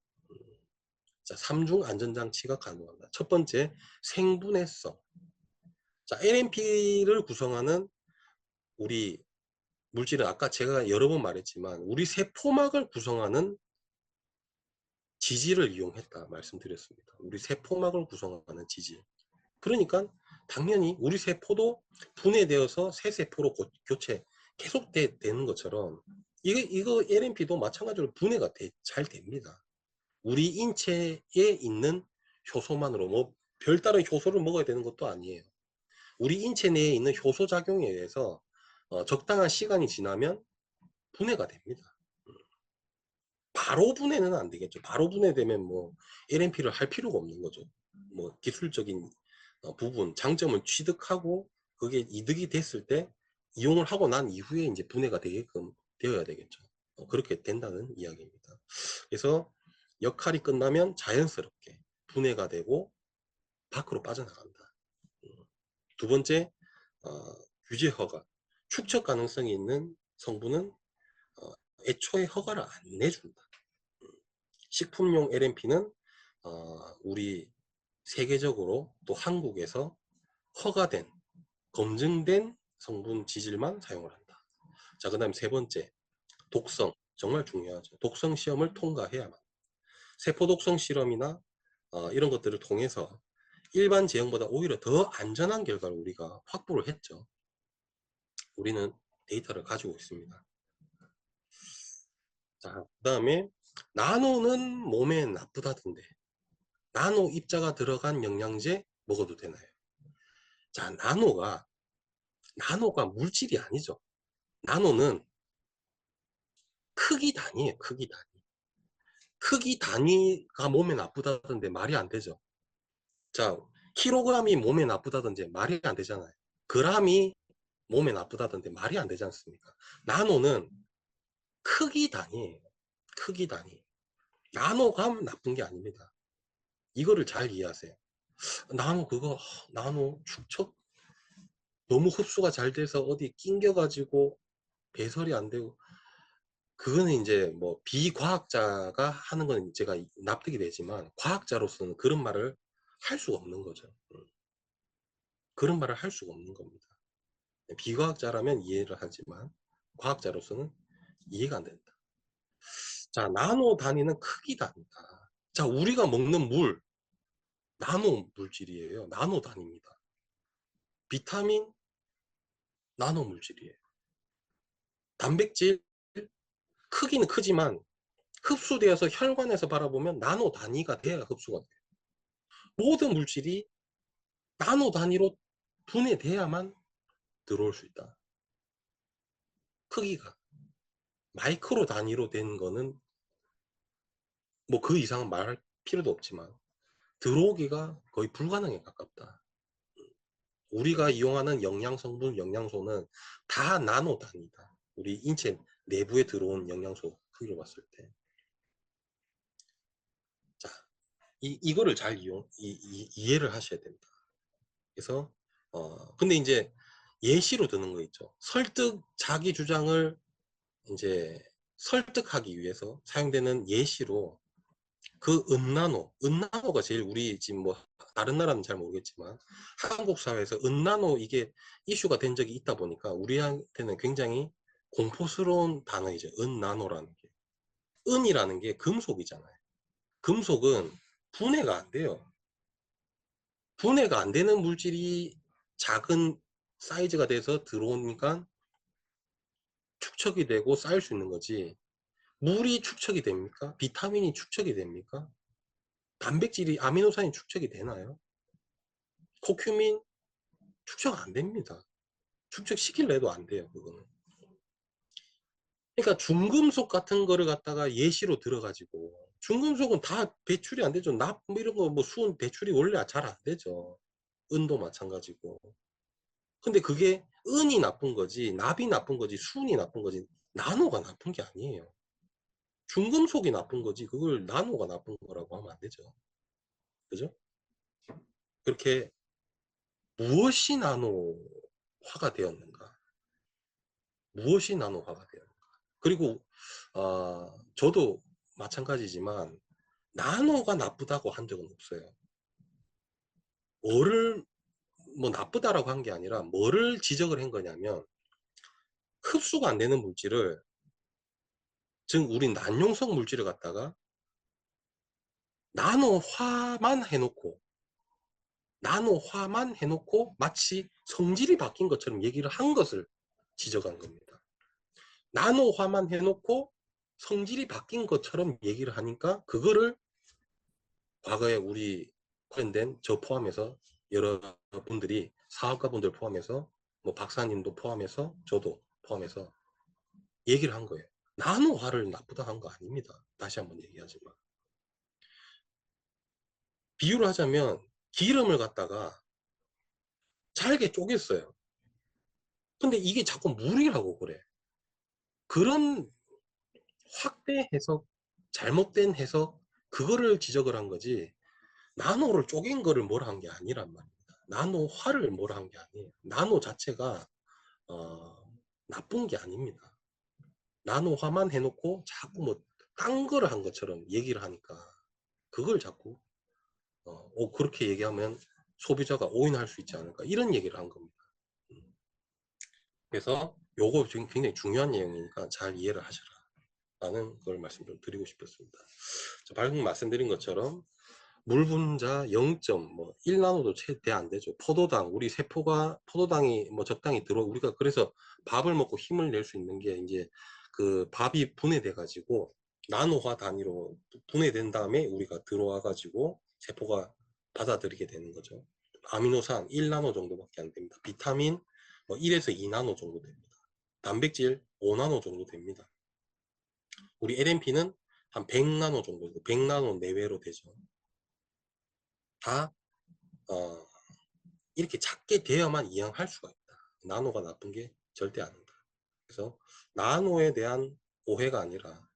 자, 3중 안전장치가 가능하다. 첫 번째, 생분해성. 자, LNP를 구성하는 우리 물질은 아까 제가 여러 번 말했지만 우리 세포막을 구성하는 지질을 이용했다 말씀드렸습니다. 우리 세포막을 구성하는 지질. 그러니까 당연히 우리 세포도 분해되어서 새 세포로 교체 계속 되는 것처럼 이거 LNP도 마찬가지로 분해가 잘 됩니다. 우리 인체에 있는 효소만으로 뭐 별다른 효소를 먹어야 되는 것도 아니에요. 우리 인체 내에 있는 효소 작용에 의해서 적당한 시간이 지나면 분해가 됩니다. 바로 분해는 안 되겠죠. 바로 분해되면 뭐 LNP를 할 필요가 없는 거죠. 뭐 기술적인 부분, 장점을 취득하고 그게 이득이 됐을 때 이용을 하고 난 이후에 이제 분해가 되게끔 되어야 되겠죠. 그렇게 된다는 이야기입니다. 그래서 역할이 끝나면 자연스럽게 분해가 되고 밖으로 빠져나간다. 두 번째, 규제 허가. 축적 가능성이 있는 성분은 애초에 허가를 안 내준다. 식품용 LNP는 우리 세계적으로 또 한국에서 허가된 검증된 성분 지질만 사용을 한다. 자, 그 다음 세 번째, 독성. 정말 중요하죠. 독성 시험을 통과해야만. 세포 독성 실험이나 이런 것들을 통해서 일반 제형보다 오히려 더 안전한 결과를 우리가 확보를 했죠. 우리는 데이터를 가지고 있습니다. 자, 그 다음에 나노는 몸에 나쁘다던데 나노 입자가 들어간 영양제 먹어도 되나요? 자, 나노가 물질이 아니죠. 나노는 크기 단위예요. 크기 단위. 크기 단위가 몸에 나쁘다던데 말이 안 되죠. 자, 킬로그램이 몸에 나쁘다던데 말이 안 되잖아요. 그람이 몸에 나쁘다던데 말이 안 되지 않습니까? 나노는 크기 단위예요. 크기 단위. 나노감 나쁜 게 아닙니다. 이거를 잘 이해하세요. 나노 축척 너무 흡수가 잘 돼서 어디 낑겨가지고 배설이 안 되고 그거는 이제 뭐 비과학자가 하는 건 제가 납득이 되지만 과학자로서는 그런 말을 할 수가 없는 거죠. 그런 말을 할 수가 없는 겁니다. 비과학자라면 이해를 하지만 과학자로서는 이해가 안 된다. 자, 나노 단위는 크기 단위다. 자, 우리가 먹는 물 나노 물질이에요. 나노 단위입니다. 비타민 나노 물질이에요. 단백질 크기는 크지만 흡수되어서 혈관에서 바라보면 나노 단위가 돼야 흡수가 돼요. 모든 물질이 나노 단위로 분해돼야만 들어올 수 있다. 크기가 마이크로 단위로 된 거는 뭐 그 이상은 말할 필요도 없지만 들어오기가 거의 불가능에 가깝다. 우리가 이용하는 영양성분, 영양소는 다 나노 단위다. 우리 인체 내부에 들어온 영양소 크기로 봤을 때. 자, 이거를 잘 이해를 하셔야 된다. 그래서 근데 이제 예시로 드는 거 있죠. 자기 주장을 이제 설득하기 위해서 사용되는 예시로 그 은나노가 제일 우리 지금 뭐 다른 나라는 잘 모르겠지만 한국 사회에서 은나노 이게 이슈가 된 적이 있다 보니까 우리한테는 굉장히 공포스러운 단어이죠. 은나노라는 게. 은이라는 게 금속이잖아요. 금속은 분해가 안 돼요. 분해가 안 되는 물질이 작은 사이즈가 돼서 들어오니까 축척이 되고 쌓일 수 있는 거지. 물이 축척이 됩니까? 비타민이 축척이 됩니까? 단백질이 아미노산이 축척이 되나요? 코큐민 축척 안 됩니다. 축척시킬래도 안 돼요, 그거는. 그러니까 중금속 같은 거를 갖다가 예시로 들어가지고 중금속은 다 배출이 안 되죠. 납 뭐 이런 거 뭐 수은 배출이 원래 잘 안 되죠. 은도 마찬가지고. 근데 그게 은이 나쁜 거지, 납이 나쁜 거지, 수은이 나쁜 거지, 나노가 나쁜 게 아니에요. 중금속이 나쁜 거지, 그걸 나노가 나쁜 거라고 하면 안 되죠. 그죠? 그렇게 무엇이 나노화가 되었는가? 무엇이 나노화가 되었는가? 그리고 저도 마찬가지지만 나노가 나쁘다고 한 적은 없어요. 뭐를 뭐 나쁘다라고 한 게 아니라 뭐를 지적을 한 거냐면 흡수가 안 되는 물질을 즉 우리 난용성 물질을 갖다가 나노화만 해놓고 마치 성질이 바뀐 것처럼 얘기를 한 것을 지적한 겁니다. 나노화만 해놓고 성질이 바뀐 것처럼 얘기를 하니까 그거를 과거에 우리 관련된 저 포함해서 여러 분들이 사업가분들 포함해서 뭐 박사님도 포함해서 저도 포함해서 얘기를 한 거예요. 나노화를 나쁘다 한 거 아닙니다. 다시 한번 얘기하지만 비유를 하자면 기름을 갖다가 잘게 쪼갰어요. 근데 이게 자꾸 물이라고 그래. 그런 확대 해석, 잘못된 해석, 그거를 지적을 한 거지, 나노를 쪼갠 거를 뭐라 한 게 아니란 말입니다. 나노화를 뭐라 한 게 아니에요. 나노 자체가 나쁜 게 아닙니다. 나노화만 해놓고 자꾸 뭐 딴 거를 한 것처럼 얘기를 하니까 그걸 자꾸 그렇게 얘기하면 소비자가 오인할 수 있지 않을까, 이런 얘기를 한 겁니다. 그래서 요거 지금 굉장히 중요한 내용이니까 잘 이해를 하셔라 라는 걸 말씀 좀 드리고 싶었습니다. 방금 말씀드린 것처럼 물 분자 0.1나노도 최대 안 되죠. 포도당, 우리 세포가 포도당이 뭐 적당히 우리가 그래서 밥을 먹고 힘을 낼 수 있는 게 이제 그 밥이 분해돼 가지고 나노화 단위로 분해된 다음에 우리가 들어와 가지고 세포가 받아들이게 되는 거죠. 아미노산 1나노 정도밖에 안 됩니다. 비타민 뭐 1에서 2나노 정도 됩니다. 단백질 5나노 정도 됩니다. 우리 LNP는 한 100나노 정도, 100나노 내외로 되죠. 다 이렇게 작게 되어야만 이양할 수가 있다. 나노가 나쁜 게 절대 아니다. 그래서 나노에 대한 오해가 아니라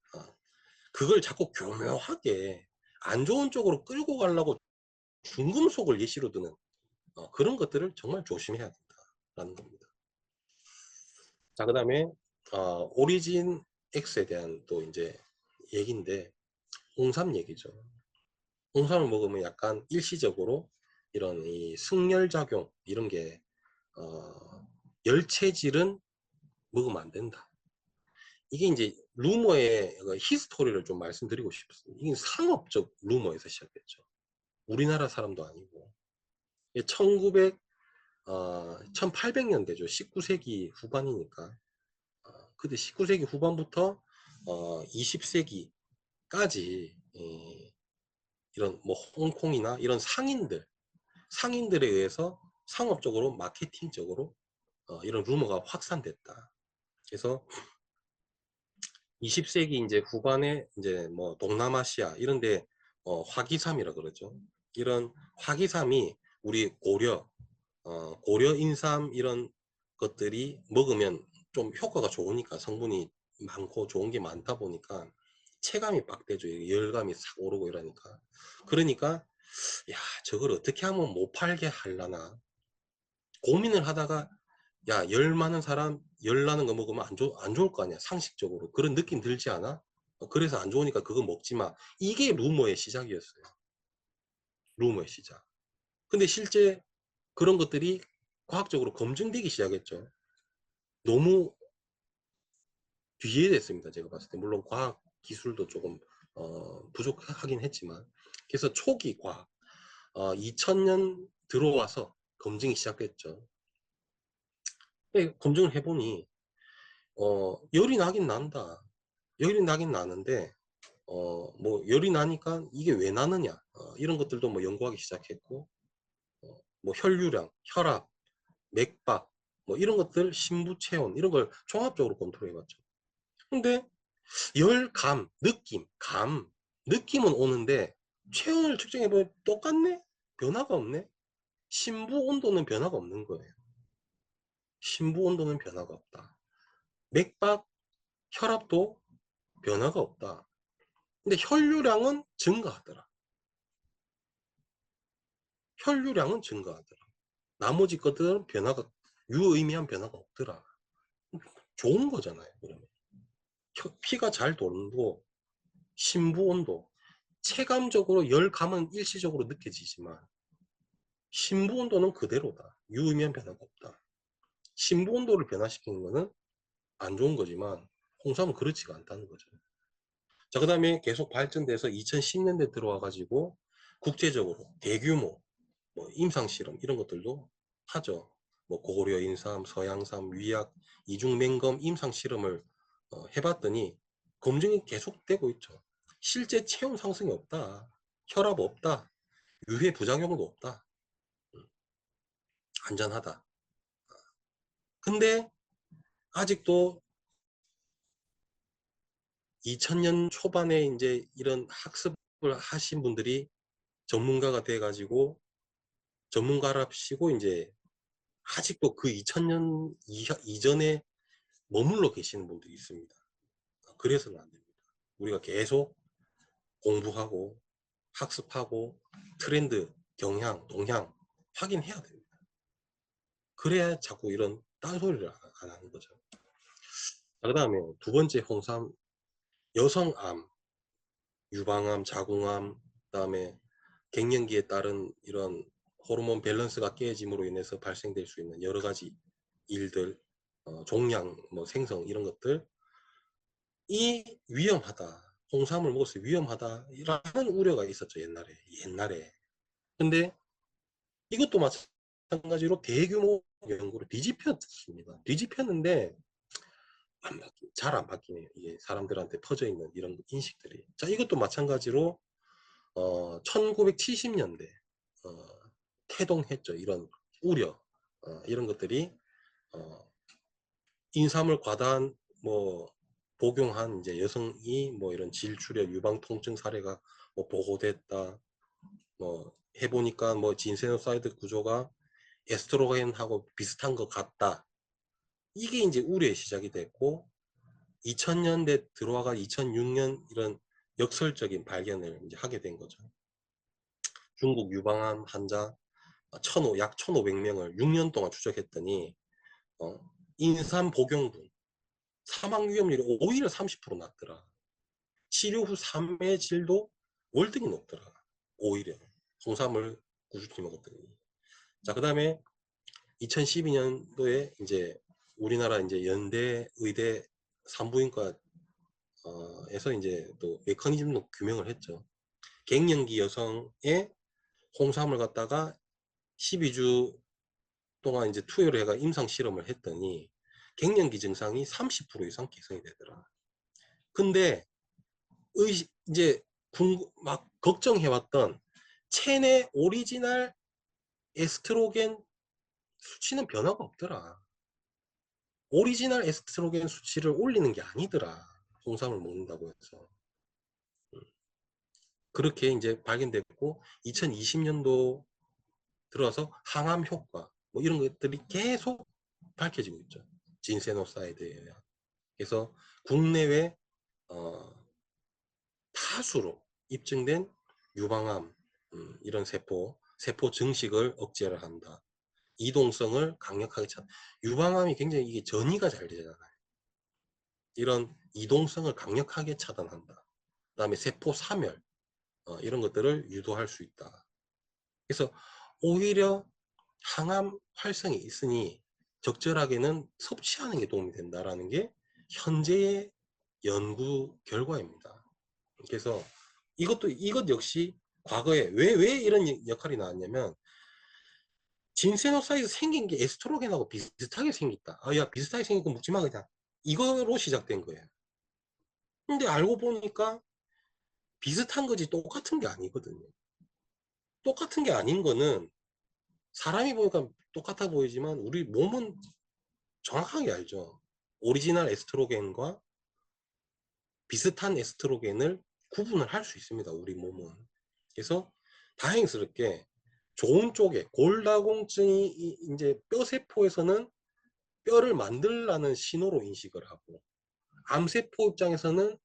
그걸 자꾸 교묘하게 안 좋은 쪽으로 끌고 가려고 중금속을 예시로 드는 그런 것들을 정말 조심해야 된다라는 겁니다. 자, 그 다음에 오리진 X에 대한 또 이제 얘기인데, 홍삼 얘기죠. 홍삼을 먹으면 약간 일시적으로 이런 이 승열작용 이런 게 열체질은 먹으면 안 된다. 이게 이제 루머의 히스토리를 좀 말씀드리고 싶습니다. 이게 상업적 루머에서 시작됐죠. 우리나라 사람도 아니고 1800년대죠. 19세기 후반이니까 그때 19세기 후반부터 20세기까지 이런 뭐 홍콩이나 이런 상인들에 의해서 상업적으로 마케팅적으로 이런 루머가 확산됐다. 그래서 20세기 이제 후반에 이제 뭐 동남아시아 이런데 화기삼이라 그러죠. 이런 화기삼이 우리 고려 인삼 이런 것들이 먹으면 좀 효과가 좋으니까, 성분이 많고 좋은 게 많다 보니까 체감이 빡 되죠. 열감이 싹 오르고 이러니까. 그러니까 야, 저걸 어떻게 하면 못 팔게 하려나 고민을 하다가, 야, 열 많은 사람 열 나는 거 먹으면 안 좋을 거 아니야. 상식적으로 그런 느낌 들지 않아? 그래서 안 좋으니까 그거 먹지 마. 이게 루머의 시작이었어요. 루머의 시작. 근데 실제 그런 것들이 과학적으로 검증되기 시작했죠. 너무 뒤에 됐습니다. 제가 봤을 때. 물론 과학 기술도 조금 부족하긴 했지만. 그래서 초기 과학 2000년 들어와서 검증이 시작됐죠. 검증을 해보니 열이 나긴 난다. 열이 나긴 나는데 뭐 열이 나니까 이게 왜 나느냐, 이런 것들도 뭐 연구하기 시작했고, 뭐 혈류량, 혈압, 맥박, 뭐 이런 것들, 심부 체온 이런 걸 종합적으로 검토해 봤죠. 근데 열감, 느낌은 오는데 체온을 측정해 보면 똑같네? 변화가 없네? 심부 온도는 변화가 없는 거예요. 심부 온도는 변화가 없다. 맥박, 혈압도 변화가 없다. 근데 혈류량은 증가하더라. 혈류량은 증가하더라. 나머지 것들은 변화가, 유의미한 변화가 없더라. 좋은 거잖아요, 그러면. 피가 잘 돌고, 심부 온도, 체감적으로 열감은 일시적으로 느껴지지만, 심부 온도는 그대로다. 유의미한 변화가 없다. 심부 온도를 변화시키는 거는 안 좋은 거지만, 홍삼은 그렇지가 않다는 거죠. 자, 그 다음에 계속 발전돼서 2010년대 들어와가지고, 국제적으로 대규모, 뭐 임상 실험 이런 것들도 하죠. 뭐 고려 인삼, 서양삼, 위약, 이중맹검 임상 실험을 해봤더니 검증이 계속되고 있죠. 실제 체형 상승이 없다. 혈압 없다. 유해 부작용도 없다. 안전하다. 근데 아직도 2000년 초반에 이제 이런 학습을 하신 분들이 전문가가 돼 가지고 전문가랍시고 이제 아직도 그 2000년 이전에 머물러 계시는 분들이 있습니다. 그래서는 안 됩니다. 우리가 계속 공부하고 학습하고 트렌드, 경향, 동향 확인해야 됩니다. 그래야 자꾸 이런 딴소리를 안 하는 거죠. 그 다음에 두 번째 홍삼, 여성암, 유방암, 자궁암, 그 다음에 갱년기에 따른 이런 호르몬 밸런스가 깨짐으로 인해서 발생될 수 있는 여러 가지 일들, 종양, 뭐 생성 이런 것들이 위험하다. 홍삼을 먹었을 때 위험하다라는 우려가 있었죠, 옛날에. 근데 이것도 마찬가지로 대규모 연구를 뒤집혔습니다. 뒤집혔는데 잘 안 바뀌네요. 이게 사람들한테 퍼져 있는 이런 인식들이. 자, 이것도 마찬가지로 1970년대 태동했죠. 이런 우려, 이런 것들이 인삼을 과다한 뭐 복용한 이제 여성이 뭐 이런 질출혈 유방 통증 사례가 뭐 보고됐다. 뭐 해보니까 뭐 진세노사이드 구조가 에스트로겐하고 비슷한 것 같다. 이게 이제 우려의 시작이 됐고 2000년대 들어와가 2006년 이런 역설적인 발견을 이제 하게 된 거죠. 중국 유방암 환자 약 1500명을 6년 동안 추적했더니 인삼 복용분 사망 위험률이 오히려 30% 낮더라. 치료 후 삶의 질도 월등히 높더라. 오히려 홍삼을 꾸준히 먹었더니. 자, 그 다음에 2012년도에 이제 우리나라 이제 연대 의대 산부인과 에서 이제 또 메커니즘도 규명을 했죠. 갱년기 여성의 홍삼을 갖다가 12주 동안 이제 투여를 해가 임상 실험을 했더니 갱년기 증상이 30% 이상 개선이 되더라. 근데 이제 막 걱정해왔던 체내 오리지널 에스트로겐 수치는 변화가 없더라. 오리지널 에스트로겐 수치를 올리는 게 아니더라. 홍삼을 먹는다고 해서. 그렇게 이제 발견됐고 2020년도 들어서 항암 효과 뭐 이런 것들이 계속 밝혀지고 있죠. 진세노사이드에 의한. 그래서 국내외 다수로 입증된 유방암 이런 세포 증식을 억제를 한다. 이동성을 강력하게 유방암이 굉장히 이게 전이가 잘 되잖아요. 이런 이동성을 강력하게 차단한다. 그 다음에 세포 사멸 이런 것들을 유도할 수 있다. 그래서 오히려 항암 활성이 있으니 적절하게는 섭취하는 게 도움이 된다라는 게 현재의 연구 결과입니다. 그래서 이것 역시 과거에 왜 이런 역할이 나왔냐면 진세노사이드 생긴 게 에스트로겐하고 비슷하게 생겼다. 야 비슷하게 생긴 거 먹지 마 그냥. 이거로 시작된 거예요. 근데 알고 보니까 비슷한 거지 똑같은 게 아니거든요. 똑같은 게 아닌 거는 사람이 보니까 똑같아 보이지만 우리 몸은 정확하게 알죠. 오리지널 에스트로겐과 비슷한 에스트로겐을 구분을 할 수 있습니다. 우리 몸은. 그래서 다행스럽게 좋은 쪽에 골다공증이 이제 뼈세포에서는 뼈를 만들라는 신호로 인식을 하고 암세포 입장에서는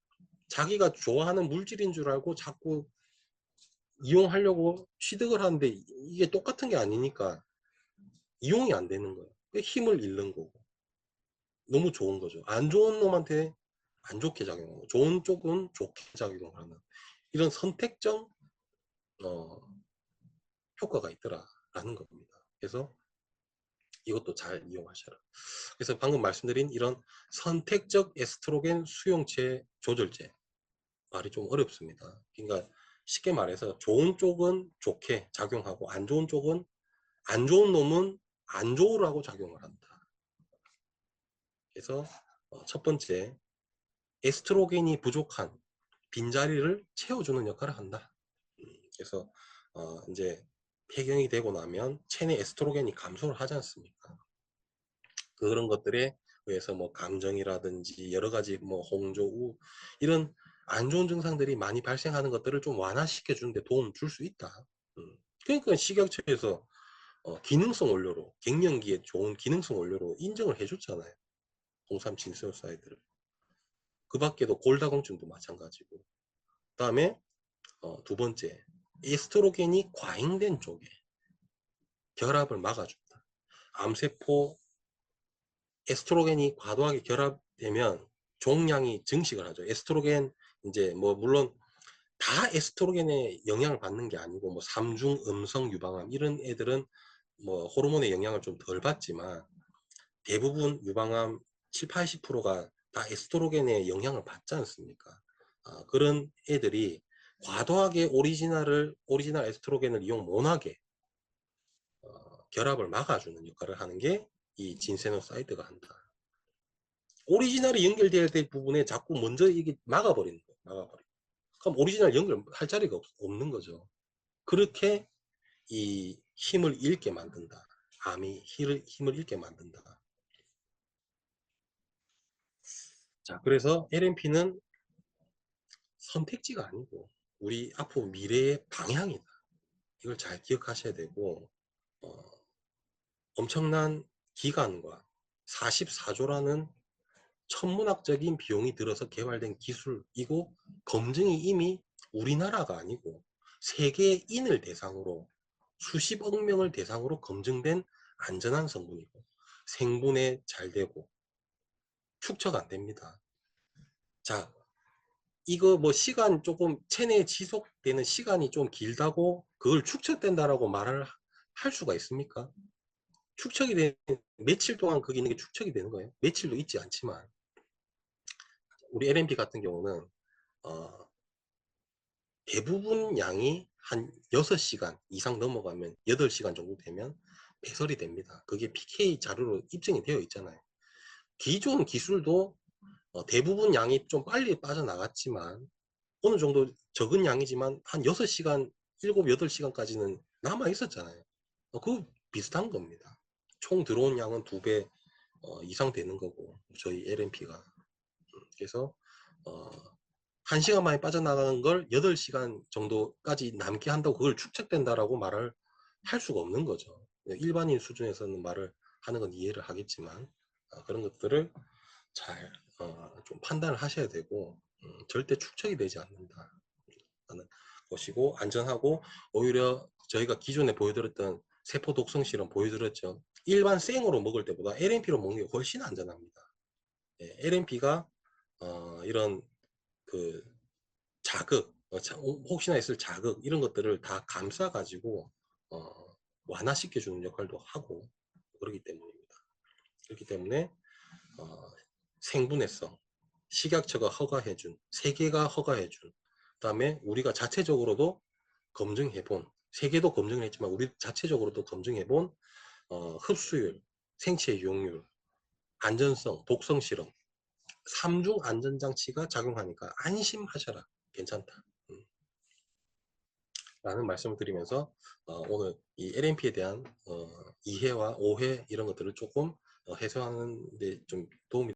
자기가 좋아하는 물질인 줄 알고 자꾸 이용하려고 취득을 하는데 이게 똑같은 게 아니니까 이용이 안 되는 거예요. 힘을 잃는 거고. 너무 좋은 거죠. 안 좋은 놈한테 안 좋게 작용하고 좋은 쪽은 좋게 작용하는 이런 선택적 효과가 있더라라는 겁니다. 그래서 이것도 잘 이용하셔라. 그래서 방금 말씀드린 이런 선택적 에스트로겐 수용체 조절제 말이 좀 어렵습니다. 그러니까 쉽게 말해서 좋은 쪽은 좋게 작용하고 안 좋은 쪽은 안 좋은 놈은 안 좋으라고 작용을 한다. 그래서 첫 번째 에스트로겐이 부족한 빈자리를 채워주는 역할을 한다. 그래서 이제 폐경이 되고 나면 체내 에스트로겐이 감소를 하지 않습니까? 그런 것들에 의해서 뭐 감정이라든지 여러 가지 뭐 홍조, 이런 안 좋은 증상들이 많이 발생하는 것들을 좀 완화시켜 주는데 도움 줄 수 있다. 그러니까 식약처에서 기능성 원료로, 갱년기에 좋은 기능성 원료로 인정을 해줬잖아요. 홍삼 진세오사이드를. 그 밖에도 골다공증도 마찬가지고. 그 다음에 두 번째, 에스트로겐이 과잉된 쪽에 결합을 막아준다. 암세포 에스트로겐이 과도하게 결합되면 종양이 증식을 하죠. 에스트로겐 이제 뭐 물론 다 에스트로겐의 영향을 받는 게 아니고 뭐 삼중 음성 유방암 이런 애들은 뭐 호르몬의 영향을 좀 덜 받지만 대부분 유방암 7, 80%가 다 에스트로겐의 영향을 받지 않습니까? 그런 애들이 과도하게 오리지널 에스트로겐을 이용 못하게 결합을 막아주는 역할을 하는 게 이 진세노사이드가 한다. 오리지널이 연결되어야 될 부분에 자꾸 먼저 이게 막아버리는 거예요. 막아버리고. 그럼 오리지널 연결할 자리가 없는 거죠. 그렇게 이 힘을 잃게 만든다. 암이 힘을 잃게 만든다. 자, 그래서 LMP는 선택지가 아니고 우리 앞으로 미래의 방향이다. 이걸 잘 기억하셔야 되고 엄청난 기간과 44조라는 천문학적인 비용이 들어서 개발된 기술이고 검증이 이미 우리나라가 아니고 세계인을 대상으로 수십억 명을 대상으로 검증된 안전한 성분이고 생분해 잘 되고 축적 안 됩니다. 자, 이거 뭐 시간 조금 체내에 지속되는 시간이 좀 길다고 그걸 축적된다라고 말을 할 수가 있습니까? 축적이 되는 며칠 동안 거기 있는 게 축적이 되는 거예요. 며칠도 있지 않지만 우리 LMP 같은 경우는 어, 대부분 양이 한 6시간 이상 넘어가면 8시간 정도 되면 배설이 됩니다. 그게 PK 자료로 입증이 되어 있잖아요. 기존 기술도 대부분 양이 좀 빨리 빠져나갔지만 어느 정도 적은 양이지만 한 6시간, 7, 8시간까지는 남아 있었잖아요. 그거 비슷한 겁니다. 총 들어온 양은 2배 이상 되는 거고 저희 LMP가. 그래서 1시간 만에 빠져나가는 걸 8시간 정도까지 남게 한다고 그걸 축적된다라고 말을 할 수가 없는 거죠. 일반인 수준에서는 말을 하는 건 이해를 하겠지만 그런 것들을 잘 좀 판단을 하셔야 되고 절대 축적이 되지 않는다 하는 것이고 안전하고 오히려 저희가 기존에 보여드렸던 세포 독성 실험 보여드렸죠. 일반 생으로 먹을 때보다 LNP로 먹는 게 훨씬 안전합니다. LNP가 이런 그 자극, 혹시나 있을 자극 이런 것들을 다 감싸 가지고 완화시켜 주는 역할도 하고 그렇기 때문입니다. 그렇기 때문에 생분해성, 식약처가 허가해준, 세계가 허가해준, 그다음에 우리가 자체적으로도 검증해본, 세계도 검증을 했지만 우리 자체적으로도 검증해본 흡수율, 생체 유용률, 안전성, 독성 실험 3중 안전장치가 작용하니까 안심하셔라. 괜찮다. 라는 말씀을 드리면서 오늘 이 LNP에 대한 이해와 오해 이런 것들을 조금 해소하는 데 좀 도움이